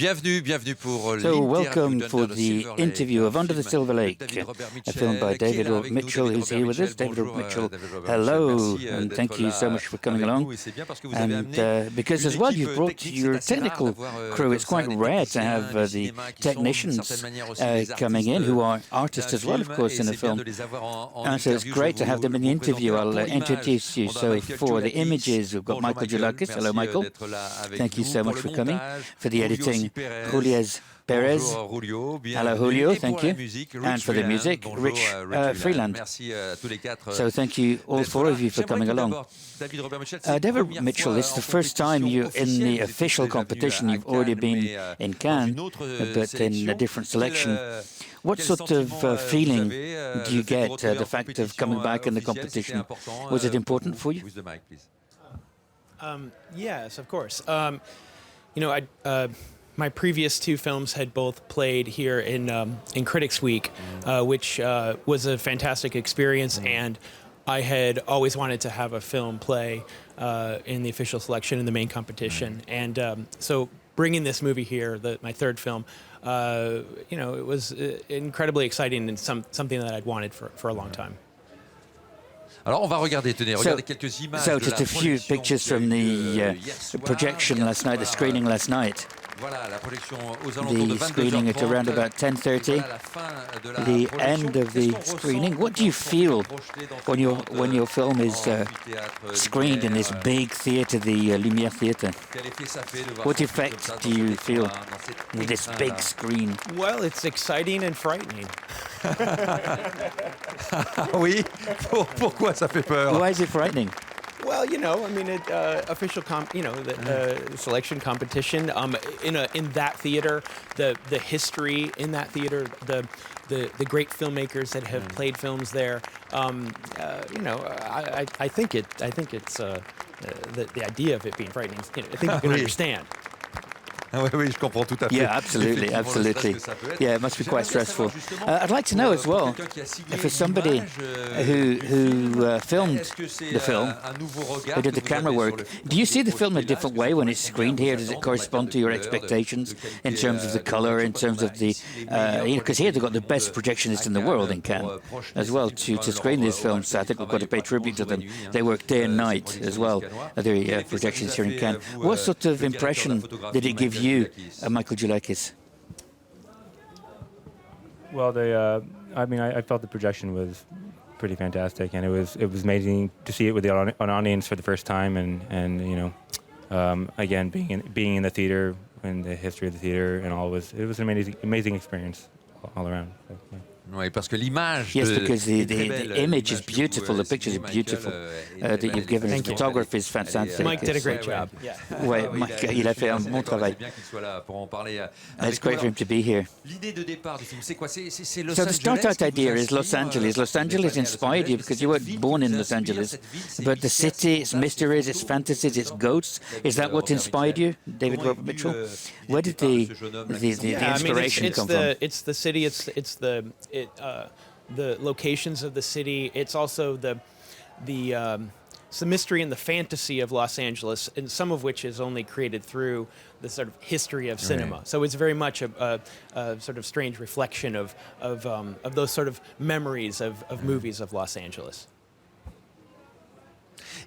Bienvenue pour So welcome for the interview of Under the Silver Lake, a film by David Mitchell, who's here with us. David Mitchell, hello, and thank you so much for coming along. And because as well you've brought your technical crew. It's quite rare to have the technicians coming in, who are artists as well, of course, in the film. And so it's great to have them in the interview. I'll introduce you. So for the images, we've got Michael Djoulakis. Hello, Michael. Thank you so much for coming. For the editing, Julio Perez. Hello, Julio. Thank you. And for the music, Rich Freeland. So thank you, all four of you, for coming along. David Mitchell, it's the first time you're in the official competition. You've already been in Cannes, but in a different selection. What sort of feeling do you get, the fact of coming back in the competition? Was it important for you? Yes, of course. My previous two films had both played here in Critics Week, which was a fantastic experience, and I had always wanted to have a film play in the official selection in the main competition. And so bringing this movie here, my third film, it was incredibly exciting and something that I'd wanted for a long time. Alors on va regarder, regardez quelques images. So just a few pictures from the projection last night, the screening last night. The screening at around about 10:30. The end of the screening. What do you feel when your film is screened in this big theatre, the Lumière Theatre? What effect do you feel with this big screen? Well, it's exciting and frightening. Oui, pourquoi ça fait peur? Why is it frightening? Well, official selection competition. In that theater, the history in that theater, the great filmmakers that have played films there. I think it's the idea of it being frightening. I think you can understand. Oui, je comprends tout à fait. Yeah, absolutely. Yeah, it must be quite stressful. I'd like to know as well, for somebody who filmed the film, who did the camera work, do you see the film a different way when it's screened here? Does it correspond to your expectations in terms of the color, in terms of the, because here they've got the best projectionists in the world in Cannes as well to screen these films. So I think we've got to pay tribute to them. They work day and night as well, the projectionists here in Cannes. What sort of impression did it give you, Michael Djoulakis? Well, I felt the projection was pretty fantastic, and it was amazing to see it with an audience for the first time, and again being in the theater and the history of the theater and all it was an amazing experience all around. So, yeah. Oui, parce que l'image. Yes, because the image is beautiful, the pictures are beautiful that you've given. The photography is fantastic. Mike did a great job. Ouais, Mike, il a fait un bon travail. It's great for him to be here. So the start-out idea is Los Angeles. Los Angeles inspired you because you weren't born in Los Angeles, but the city, its mysteries, its fantasies, its ghosts. Is that what inspired you, David Robert Mitchell? Where did the inspiration come from? It's the city. It's the locations of the city. It's also the mystery and the fantasy of Los Angeles, and some of which is only created through the sort of history of cinema. Right. So it's very much a sort of strange reflection of those sort of memories of movies of Los Angeles.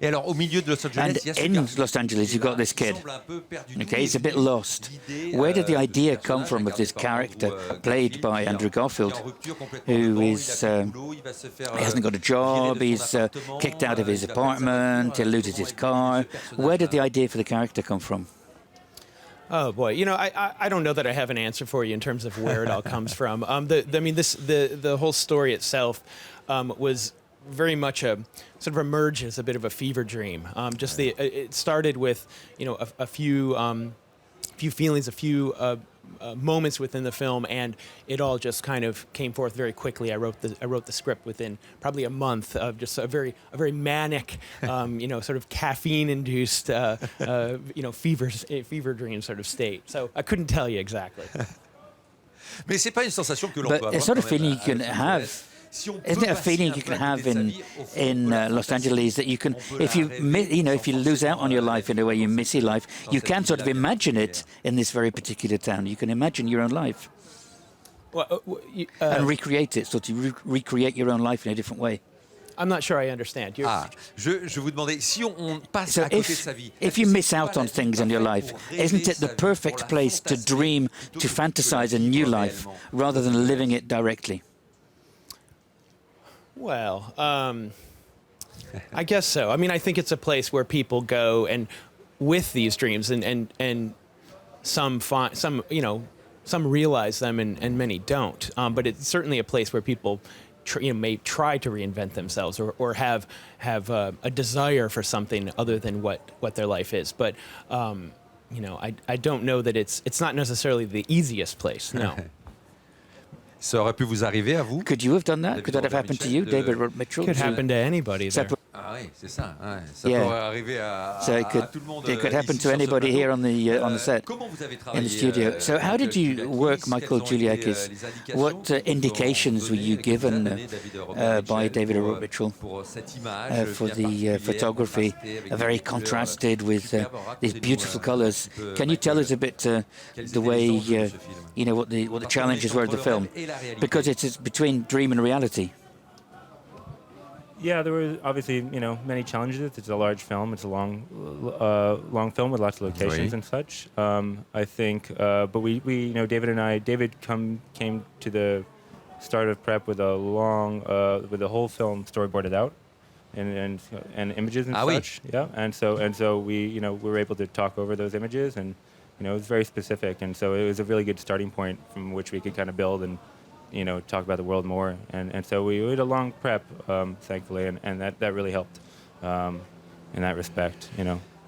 Et alors, au milieu de Los Angeles, and in Los Angeles, you've got this kid. Okay, he's a bit lost. Where did the idea come from of this character played by Andrew Garfield, who is he hasn't got a job, he's kicked out of his apartment, he loses his car. Where did the idea for the character come from? Oh boy, I don't know that I have an answer for you in terms of where it all comes from. The whole story itself was very much a sort of emerged as a bit of a fever dream. It started with a few feelings, a few moments within the film, and it all just kind of came forth very quickly. I wrote the script within probably a month of just a very manic, sort of caffeine-induced, fever dream sort of state. So I couldn't tell you exactly. Mais c'est pas une sensation que l'on But peut a avoir sort of feeling you can have isn't it a feeling you can have in Los Angeles that you can, if you if you lose out on your life in a way, you miss your life, you can sort of imagine it in this very particular town. You can imagine your own life and recreate it, sort of recreate your own life in a different way. I'm not sure I understand. Je vous demandais, si on passe So à côté de sa vie... if you miss out on things in your life, isn't it the perfect place to dream, to fantasize a new life, rather than living it directly? Well, I guess so. I mean, I think it's a place where people go and with these dreams, and some find, some realize them, and many don't. But it's certainly a place where people may try to reinvent themselves or have a desire for something other than what their life is. But I don't know that it's not necessarily the easiest place. No. Ça aurait pu vous arriver à vous? Could you have done that? Could that have happened to you, David Mitchell? Could happen to anybody there. Ah oui, c'est ça. Ouais. Ça pourrait arriver à tout le monde. It could happen to anybody here on the set, Comment vous avez in the studio. So how did you work, Michael Juliakis? What indications were you given by David Mitchell for the photography? Very contrasted with these beautiful colors. Can you tell us a bit the way, what the challenges were of the film? Because it is between dream and reality. Yeah, there were obviously, many challenges. It's a large film. It's a long film with lots of locations and such. I think, but we, David and I, came to the start of prep with with the whole film storyboarded out, and images and such. Oui. Yeah, and so we, we were able to talk over those images, and it was very specific, and so it was a really good starting point from which we could kind of build and talk about the world more, and so we had a long prep, thankfully, and that really helped in that respect,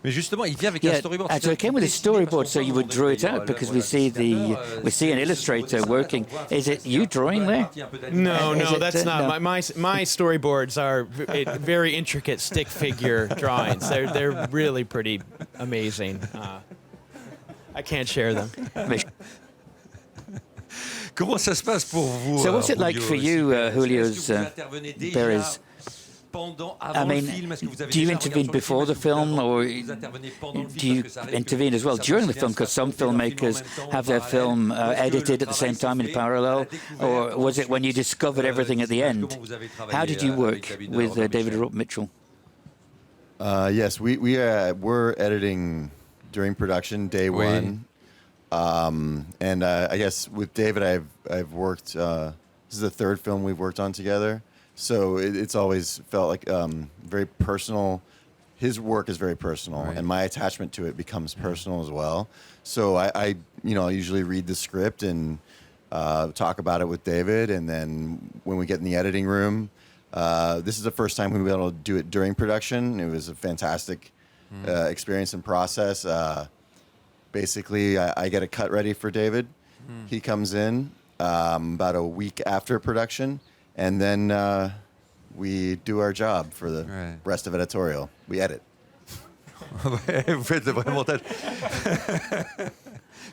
Mais justement, il vient avec un storyboard. And so it came with a storyboard, so you would draw it out, because we see an illustrator working. Is it you drawing there? No, that's not. No. My storyboards are very intricate stick figure drawings. They're really pretty amazing. I can't share them. Comment ça se passe pour vous? So what's it like for you, Julio's Perez? I mean, do you intervene before the film, or do you intervene as well during the film? Because some filmmakers have their film edited at the same time in parallel, or was it when you discovered everything at the end? How did you work with David Mitchell? Yes, we were editing during production, day one. And I guess with David, I've worked. This is the third film we've worked on together, so it's always felt like very personal. His work is very personal, and my attachment to it becomes personal as well. So I usually read the script and talk about it with David, and then when we get in the editing room, this is the first time we've been able to do it during production. It was a fantastic experience and process. Basically, I get a cut ready for David. He comes in about a week after production, and then we do our job for the rest of editorial. We edit. Vous faites le vrai montage.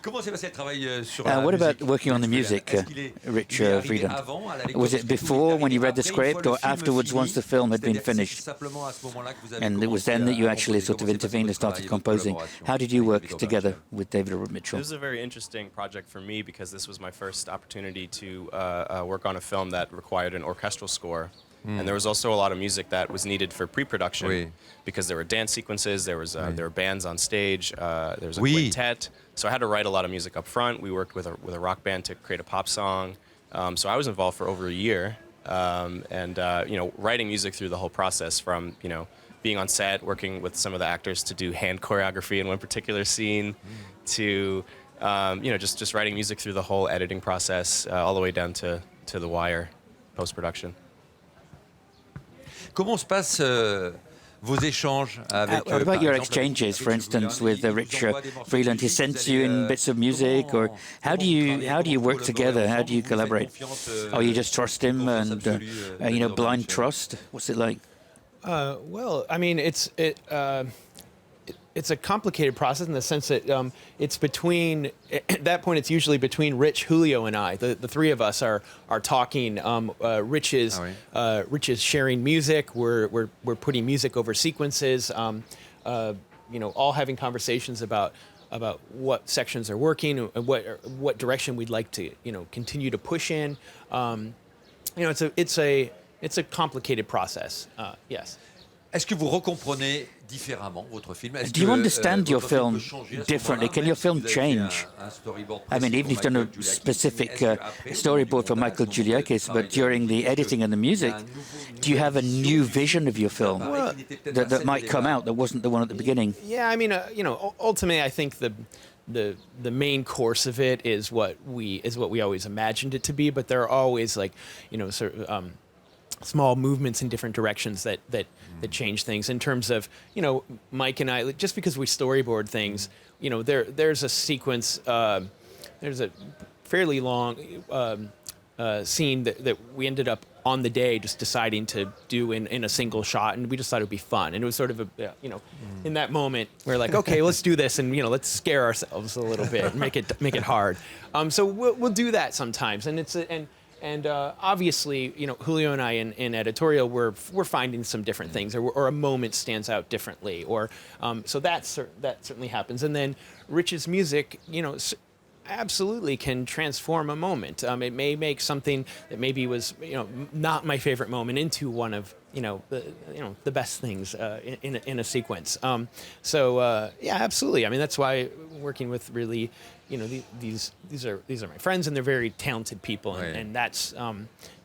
Comment s'est passé le travail sur la musique? What about working on the music, Rich Frieden? Was it before, when you read the script, or afterwards, once the film had been finished? And it was then that you actually sort of intervened and started composing. How did you work together with David Mitchell? It was a very interesting project for me, because this was my first opportunity to work on a film that required an orchestral score. And there was also a lot of music that was needed for pre-production, because there were dance sequences, there were bands on stage, there was a quintet. So I had to write a lot of music up front. We worked with a rock band to create a pop song. So I was involved for over a year, and writing music through the whole process, from being on set, working with some of the actors to do hand choreography in one particular scene, to just writing music through the whole editing process, all the way down to the wire post-production. Comment se passent vos échanges avec? What about your exchanges, for instance, with Rich Freeland? He sends you in bits of music, or how do you work together? How do you collaborate? Or you just trust him and blind trust? What's it like? Well, I mean, it's a complicated process in the sense that it's between at that point it's usually between Rich, Julio, and I. The three of us are talking. Rich is sharing music. We're putting music over sequences. All having conversations about what sections are working, and what direction we'd like to continue to push in. It's a complicated process. Yes. Est-ce que vous recomprenez différemment votre film? Do you understand your film differently? Can your film change? I mean, even if you've done a specific storyboard for Michael Giuliakis, but during the editing and the music, do you have a new vision of your film that might come out that wasn't the one at the beginning? Yeah, I mean, ultimately, I think the main course of it is what we always imagined it to be, but there are always small movements in different directions that change things. In terms of Mike and I, just because we storyboard things, there's a sequence, there's a fairly long scene that we ended up on the day just deciding to do in a single shot, and we just thought it would be fun. And it was sort of in that moment we're like, okay, let's do this, and let's scare ourselves a little bit and make it hard. So we'll do that sometimes, and obviously, Julio and I in editorial, we're finding some different things, or a moment stands out differently, or so that certainly happens. And then Rich's music, absolutely can transform a moment. It may make something that maybe was not my favorite moment into one of the best things in a sequence. Yeah, absolutely. I mean, that's why working with really these are my friends, and they're very talented people, and that's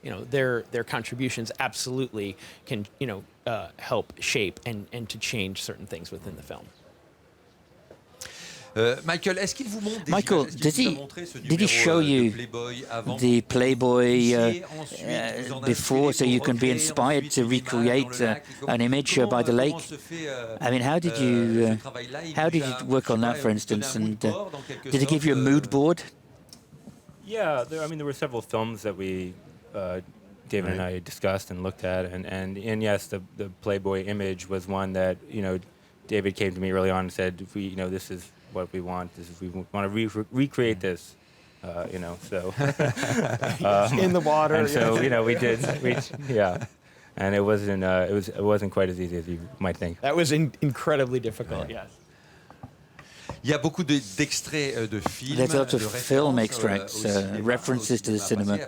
their contributions absolutely can help shape and to change certain things within the film. Michael, est-ce qu'il vous montre Michael, did he show you the Playboy before, so you can be inspired to recreate an image by the lake? I mean, how did you work on that, for instance? And did he give you a mood board? Yeah, there were several films that we, David and I, discussed and looked at, and yes, the Playboy image was one that David came to me early on and said, this is what we want. We want to recreate this, so in the water. And so we did, and it wasn't quite as easy as you might think. That was incredibly difficult. Yes. Il y a beaucoup d'extraits de films. There's lots of film extracts, references to the cinema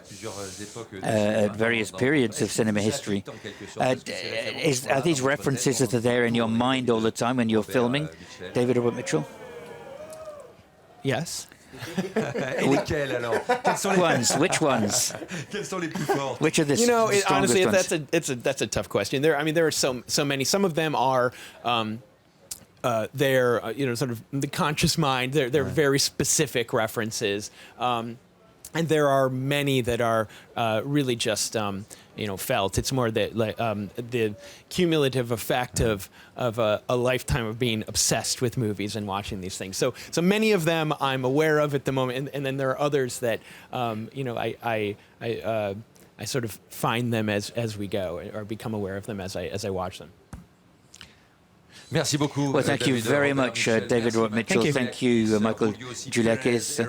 at various periods of cinema history. Are these references that are there in your mind all the time when you're filming, David Robert Mitchell? Yes. Which ones? Which are the strongest honestly, ones? that's a tough question. There are so many. Some of them are they're sort of the conscious mind. They're very specific references. And there are many that are really just felt. It's more the cumulative effect of a lifetime of being obsessed with movies and watching these things. So many of them I'm aware of at the moment, and then there are others that I sort of find them as we go, or become aware of them as I watch them. Merci beaucoup. Well, thank you very much, David Robert Mitchell. Thank you, Michael Giuliakis,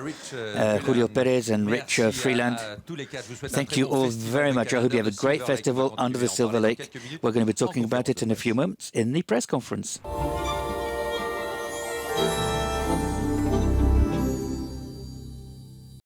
Julio Perez, and Rich Freeland. Thank you all very much. I hope you have a great festival under the Silver Lake. We're going to be talking about it in a few moments in the press conference.